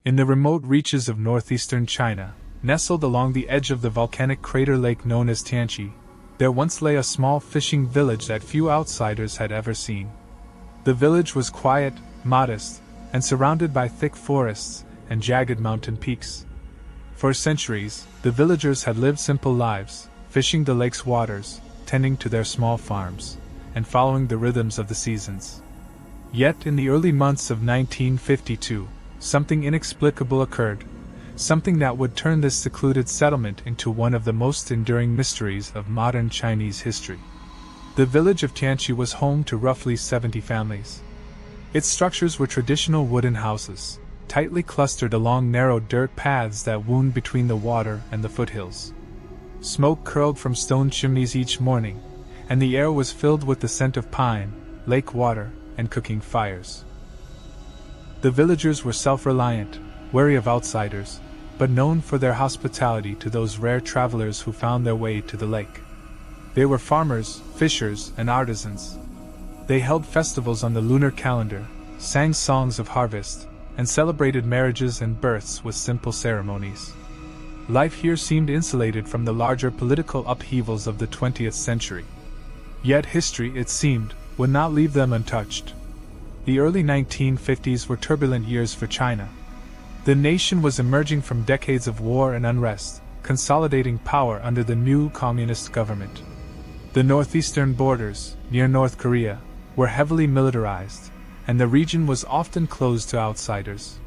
In the remote reaches of northeastern China, nestled along the edge of the volcanic crater lake known as Tianchi, there once lay a small fishing village that few outsiders had ever seen. The village was quiet, modest, and surrounded by thick forests and jagged mountain peaks. For centuries, the villagers had lived simple lives, fishing the lake's waters, tending to their small farms, and following the rhythms of the seasons. Yet in the early months of 1952, something inexplicable occurred, something that would turn this secluded settlement into one of the most enduring mysteries of modern Chinese history. The village of Tianchi was home to roughly 70 families. Its structures were traditional wooden houses, tightly clustered along narrow dirt paths that wound between the water and the foothills. Smoke curled from stone chimneys each morning, and the air was filled with the scent of pine, lake water, and cooking fires. The villagers were self-reliant, wary of outsiders, but known for their hospitality to those rare travelers who found their way to the lake. They were farmers, fishers, and artisans. They held festivals on the lunar calendar, sang songs of harvest, and celebrated marriages and births with simple ceremonies. Life here seemed insulated from the larger political upheavals of the 20th century. Yet history, it seemed, would not leave them untouched. The early 1950s were turbulent years for China. The nation was emerging from decades of war and unrest, consolidating power under the new communist government. The northeastern borders, near North Korea, were heavily militarized, and the region was often closed to outsiders.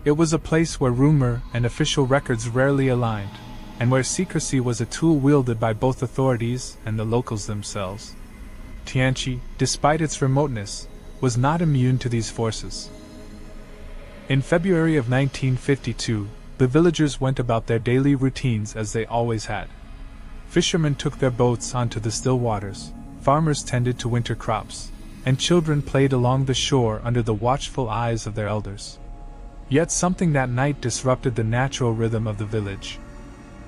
It was a place where rumor and official records rarely aligned, and where secrecy was a tool wielded by both authorities and the locals themselves. Tianchi, despite its remoteness, was not immune to these forces. In February of 1952, the villagers went about their daily routines as they always had. Fishermen took their boats onto the still waters, farmers tended to winter crops, and children played along the shore under the watchful eyes of their elders. Yet something that night disrupted the natural rhythm of the village.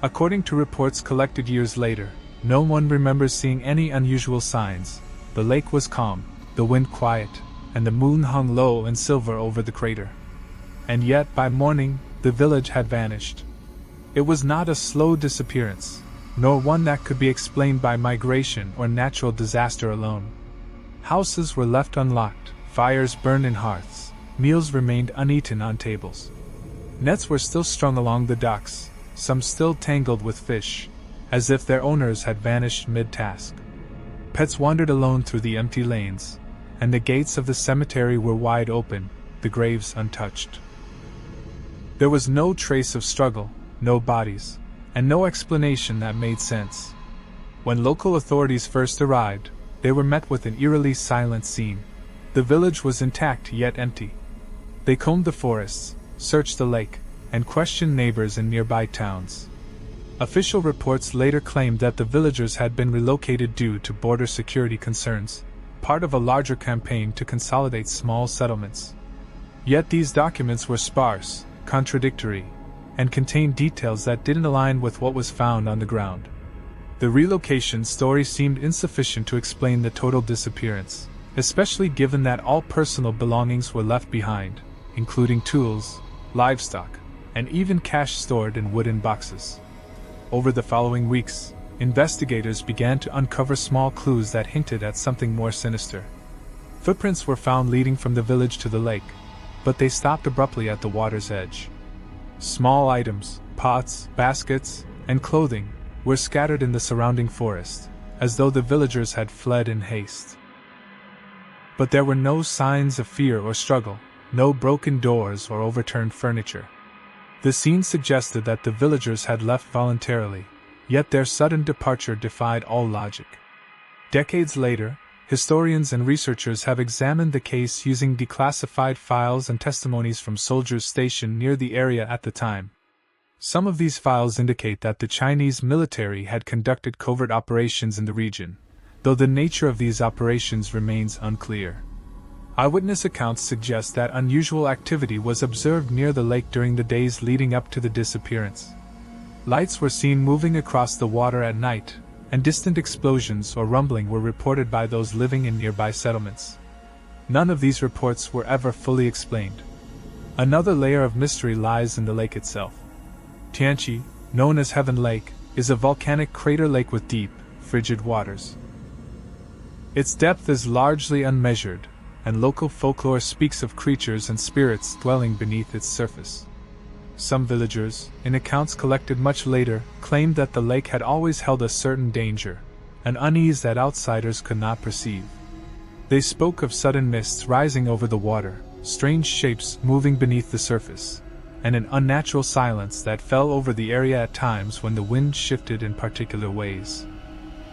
According to reports collected years later, no one remembers seeing any unusual signs. The lake was calm, the wind quiet, and the moon hung low and silver over the crater. And yet by morning, the village had vanished. It was not a slow disappearance, nor one that could be explained by migration or natural disaster alone. Houses were left unlocked, fires burned in hearths, meals remained uneaten on tables. Nets were still strung along the docks, some still tangled with fish, as if their owners had vanished mid-task. Pets wandered alone through the empty lanes, and the gates of the cemetery were wide open, the graves untouched. There was no trace of struggle, no bodies, and no explanation that made sense. When local authorities first arrived, they were met with an eerily silent scene. The village was intact yet empty. They combed the forests, searched the lake, and questioned neighbors in nearby towns. Official reports later claimed that the villagers had been relocated due to border security concerns, part of a larger campaign to consolidate small settlements. Yet these documents were sparse, contradictory, and contained details that didn't align with what was found on the ground. The relocation story seemed insufficient to explain the total disappearance, especially given that all personal belongings were left behind, including tools, livestock, and even cash stored in wooden boxes. Over the following weeks, investigators began to uncover small clues that hinted at something more sinister. Footprints were found leading from the village to the lake, but they stopped abruptly at the water's edge. Small items, pots, baskets, and clothing, were scattered in the surrounding forest, as though the villagers had fled in haste. But there were no signs of fear or struggle, no broken doors or overturned furniture. The scene suggested that the villagers had left voluntarily, yet their sudden departure defied all logic. Decades later, historians and researchers have examined the case using declassified files and testimonies from soldiers stationed near the area at the time. Some of these files indicate that the Chinese military had conducted covert operations in the region, though the nature of these operations remains unclear. Eyewitness accounts suggest that unusual activity was observed near the lake during the days leading up to the disappearance. Lights were seen moving across the water at night, and distant explosions or rumbling were reported by those living in nearby settlements. None of these reports were ever fully explained. Another layer of mystery lies in the lake itself. Tianchi, known as Heaven Lake, is a volcanic crater lake with deep, frigid waters. Its depth is largely unmeasured, and local folklore speaks of creatures and spirits dwelling beneath its surface. Some villagers, in accounts collected much later, claimed that the lake had always held a certain danger, an unease that outsiders could not perceive. They spoke of sudden mists rising over the water, strange shapes moving beneath the surface, and an unnatural silence that fell over the area at times when the wind shifted in particular ways.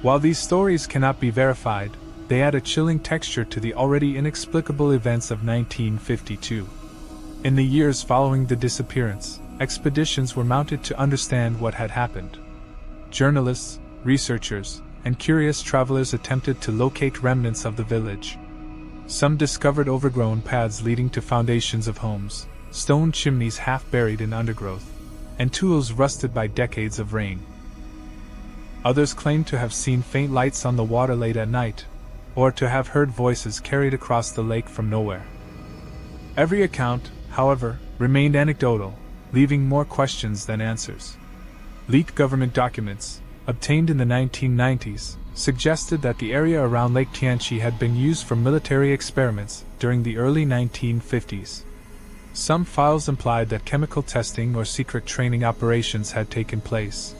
While these stories cannot be verified, they add a chilling texture to the already inexplicable events of 1952. In the years following the disappearance, expeditions were mounted to understand what had happened. Journalists, researchers, and curious travelers attempted to locate remnants of the village. Some discovered overgrown paths leading to foundations of homes, stone chimneys half buried in undergrowth, and tools rusted by decades of rain. Others claimed to have seen faint lights on the water late at night, or to have heard voices carried across the lake from nowhere. Every account, however, remained anecdotal, leaving more questions than answers. Leaked government documents, obtained in the 1990s, suggested that the area around Lake Tianchi had been used for military experiments during the early 1950s. Some files implied that chemical testing or secret training operations had taken place,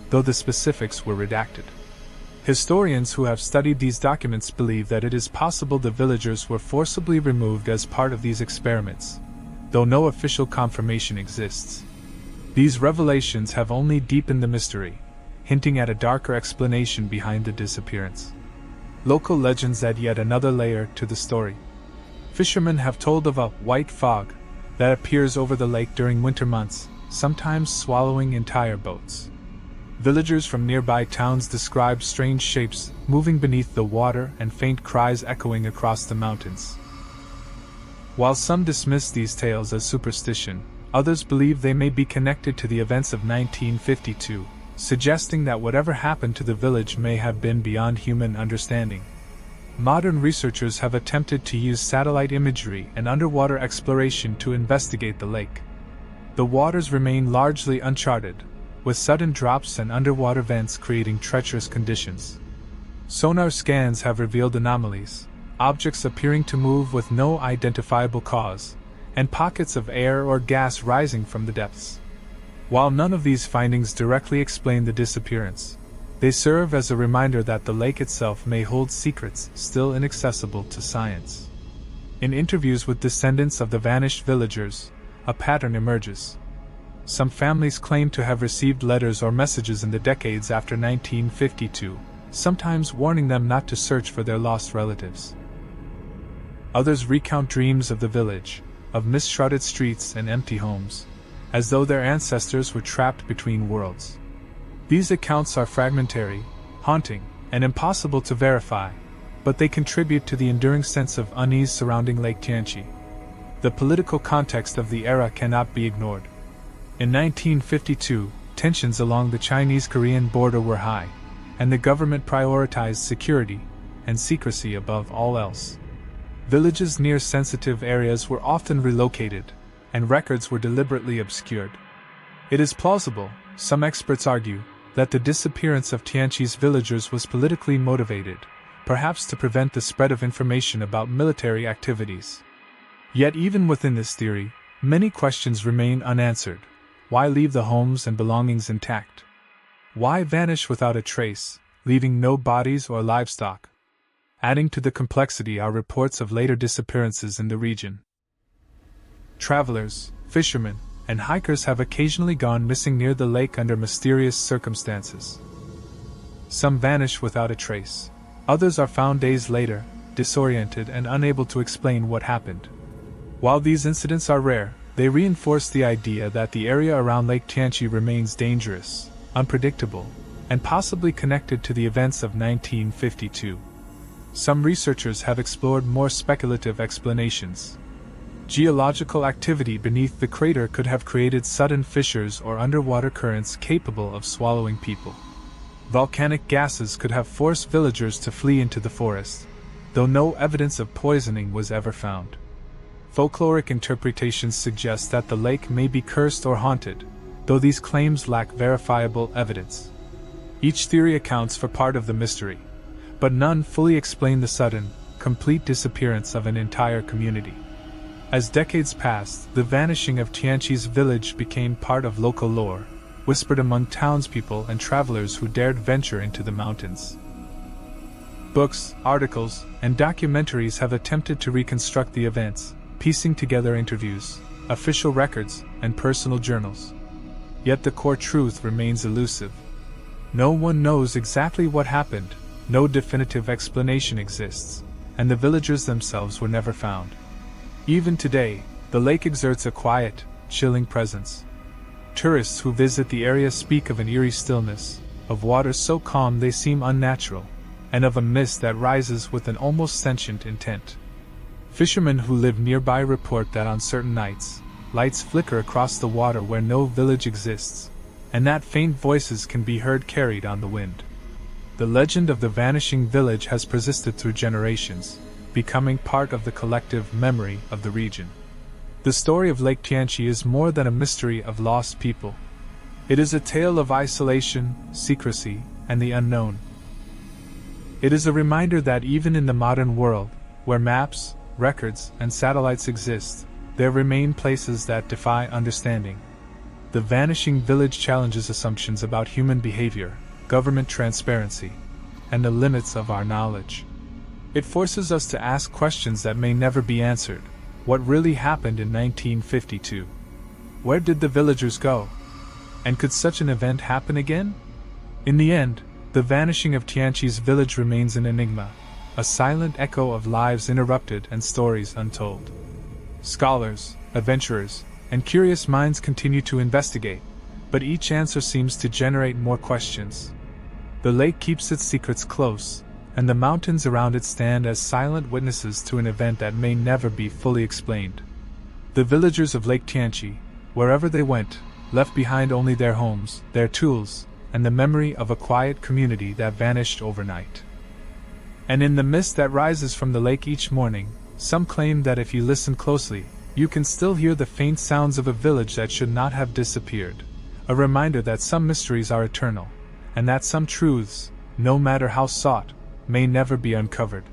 though the specifics were redacted. Historians who have studied these documents believe that it is possible the villagers were forcibly removed as part of these experiments, though no official confirmation exists. These revelations have only deepened the mystery, hinting at a darker explanation behind the disappearance. Local legends add yet another layer to the story. Fishermen have told of a white fog that appears over the lake during winter months, sometimes swallowing entire boats. Villagers from nearby towns describe strange shapes moving beneath the water and faint cries echoing across the mountains. While some dismiss these tales as superstition, others believe they may be connected to the events of 1952, suggesting that whatever happened to the village may have been beyond human understanding. Modern researchers have attempted to use satellite imagery and underwater exploration to investigate the lake. The waters remain largely uncharted, with sudden drops and underwater vents creating treacherous conditions. Sonar scans have revealed anomalies, objects appearing to move with no identifiable cause, and pockets of air or gas rising from the depths. While none of these findings directly explain the disappearance, they serve as a reminder that the lake itself may hold secrets still inaccessible to science. In interviews with descendants of the vanished villagers, a pattern emerges. Some families claim to have received letters or messages in the decades after 1952, sometimes warning them not to search for their lost relatives. Others recount dreams of the village, of mist-shrouded streets and empty homes, as though their ancestors were trapped between worlds. These accounts are fragmentary, haunting, and impossible to verify, but they contribute to the enduring sense of unease surrounding Lake Tianchi. The political context of the era cannot be ignored. In 1952, tensions along the Chinese-Korean border were high, and the government prioritized security and secrecy above all else. Villages near sensitive areas were often relocated, and records were deliberately obscured. It is plausible, some experts argue, that the disappearance of Tianchi's villagers was politically motivated, perhaps to prevent the spread of information about military activities. Yet even within this theory, many questions remain unanswered. Why leave the homes and belongings intact? Why vanish without a trace, leaving no bodies or livestock? Adding to the complexity are reports of later disappearances in the region. Travelers, fishermen, and hikers have occasionally gone missing near the lake under mysterious circumstances. Some vanish without a trace. Others are found days later, disoriented and unable to explain what happened. While these incidents are rare, they reinforce the idea that the area around Lake Tianchi remains dangerous, unpredictable, and possibly connected to the events of 1952. Some researchers have explored more speculative explanations. Geological activity beneath the crater could have created sudden fissures or underwater currents capable of swallowing people. Volcanic gases could have forced villagers to flee into the forest, though no evidence of poisoning was ever found. Folkloric interpretations suggest that the lake may be cursed or haunted, though these claims lack verifiable evidence. Each theory accounts for part of the mystery, but none fully explain the sudden, complete disappearance of an entire community. As decades passed, the vanishing of Tianchi's village became part of local lore, whispered among townspeople and travelers who dared venture into the mountains. Books, articles, and documentaries have attempted to reconstruct the events, piecing together interviews, official records, and personal journals. Yet the core truth remains elusive. No one knows exactly what happened, no definitive explanation exists, and the villagers themselves were never found. Even today, the lake exerts a quiet, chilling presence. Tourists who visit the area speak of an eerie stillness, of waters so calm they seem unnatural, and of a mist that rises with an almost sentient intent. Fishermen who live nearby report that on certain nights, lights flicker across the water where no village exists, and that faint voices can be heard carried on the wind. The legend of the vanishing village has persisted through generations, becoming part of the collective memory of the region. The story of Lake Tianchi is more than a mystery of lost people. It is a tale of isolation, secrecy, and the unknown. It is a reminder that even in the modern world, where maps, records, and satellites exist, there remain places that defy understanding. The vanishing village challenges assumptions about human behavior, government transparency, and the limits of our knowledge. It forces us to ask questions that may never be answered. What really happened in 1952? Where did the villagers go? And could such an event happen again? In the end, the vanishing of Tianchi's village remains an enigma, a silent echo of lives interrupted and stories untold. Scholars, adventurers, and curious minds continue to investigate, but each answer seems to generate more questions. The lake keeps its secrets close, and the mountains around it stand as silent witnesses to an event that may never be fully explained. The villagers of Lake Tianchi, wherever they went, left behind only their homes, their tools, and the memory of a quiet community that vanished overnight. And in the mist that rises from the lake each morning, some claim that if you listen closely, you can still hear the faint sounds of a village that should not have disappeared, a reminder that some mysteries are eternal, and that some truths, no matter how sought, may never be uncovered.